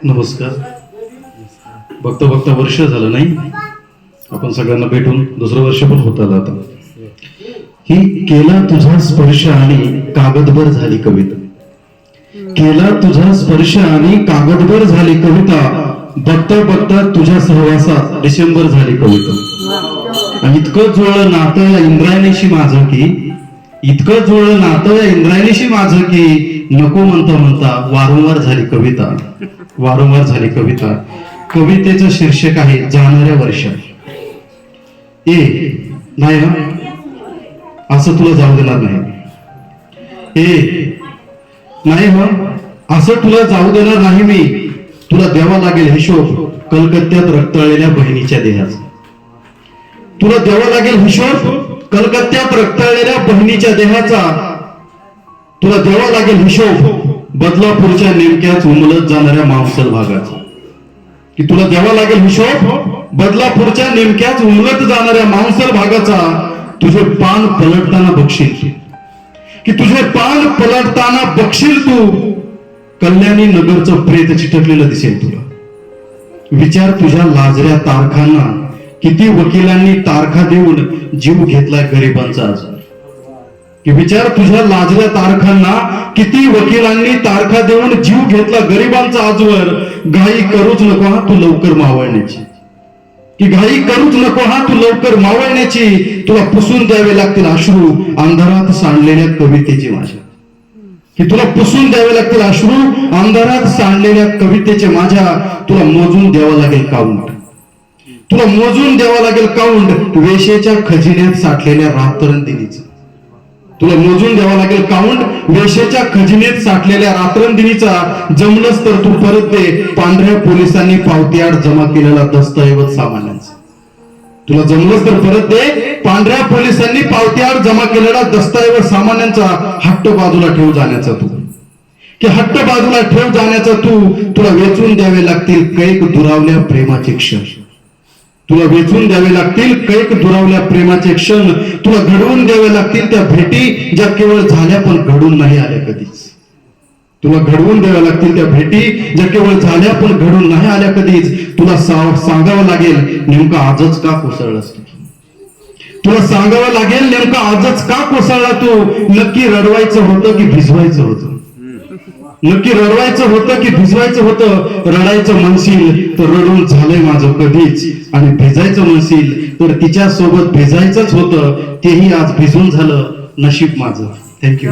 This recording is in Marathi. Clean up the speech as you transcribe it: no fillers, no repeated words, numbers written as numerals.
नमस्कार. बघता बघता वर्ष झालं नाही आपण सगळ्यांना भेटून, दुसरं वर्ष पण होत आलं आता. ही केला तुझा स्पर्श आणि कागदभर झाली कविता. केला तुझा स्पर्श आणि कागदभर झाली कविता. बघता बघता तुझ्या सहवासात डिसेंबर झाली कविता. आणि इतकं जुळलं नातं या इंद्रायणीशी माझं की, इतकं जुळलं नातं या इंद्रायणीशी माझं की, नको म्हणता म्हणता वारंवार झाली कविता. वारंवार झाली कविता. कवितेचं शीर्षक आहे जाणाऱ्या वर्षात. नाही ना, असं तुला जाऊ देणार नाही. नाही हो, असं तुला जाऊ देणार नाही मी. तुला द्यावा लागेल हिशोब कलकत्त्यात रक्तळलेल्या बहिणीच्या देहाचा. तुला द्यावा लागेल हिशोब कलकत्त्यात रक्तळलेल्या बहिणीच्या देहाचा. तुला द्यावा लागेल हिशोब बदलापूरच्या नेमक्याच उमलत जाणाऱ्या मांसल भागाचा. की तुला द्यावा लागेल हिशोब बदलापूरच्या नेमक्याच उमलत जाणाऱ्या मांसल भागाचा. तुझे पान पलटताना बघशील, की तुझे पान पलटताना बघशील तू. कल्याणी नगरचं प्रेत चिटकलेलं दिसेल तुला. विचार तुझ्या लाजऱ्या तारखांना किती वकिलांनी तारखा देऊन जीव घेतलाय गरिबांचा आजार. की विचार तुझ्या लाजऱ्या तारखांना किती वकिलांनी तारखा देऊन जीव घेतला गरिबांचा आजवर. घाई करूच नको हा तू लवकर मावळण्याची. की घाई करूच नको हा तू लवकर मावळण्याची. तुला पुसून द्यावे लागतील अश्रू अंधारात सांडलेल्या कवितेचे माझ्या. की तुला पुसून द्यावे लागतील अश्रू अंधारात सांडलेल्या कवितेचे माझ्या. तुला मोजून द्यावं लागेल काउंट. तुला मोजून द्यावं लागेल काउंट वेशेच्या खजिन्यात साठलेल्या रात्रंदिनीचं. तुला मोजून द्यावा लागेल काउंट वेशेच्या खजिनेत साठलेल्या रात्रंदिनीचा. जमलंच तर तू परत दे पांढऱ्या पोलिसांनी पावतीआड जमा केलेला दस्तऐवज सामान्यांचा. तुला जमलंच तर परत दे पांढऱ्या पोलिसांनी पावतीआड जमा केलेला दस्तऐवज सामान्यांचा. हट्ट बाजूला ठेव जाण्याचा तू. की हट्ट बाजूला ठेव जाण्याचा तू. तुला वेचून द्यावे लागतील कैक दुरावल्या प्रेमाचे क्षण. तुला वेचून द्यावे लागतील कैक दुरावल्या प्रेमाचे क्षण. तुला घडवून द्यावे लागतील त्या भेटी ज्या केवळ झाल्या पण घडून नाही आल्या कधीच. तुला घडवून द्याव्या लागतील त्या भेटी ज्या केवळ झाल्या पण घडून नाही आल्या कधीच. तुला सांगावं लागेल नेमका आजच का कोसळलास तू. तुला सांगावं लागेल नेमका आजच का कोसळला तू. नक्की रडवायचं होतं की भिजवायचं होतं. नक्की रडवायचं होतं की भिजवायचं होतं. रडायचं म्हणशील तर रडून झालंय माझं कधीच. आणि भिजायचं म्हणशील तर तिच्या सोबत भिजायचंच होतं. तेही आज भिजून झालं नशीब माझं. थँक्यू.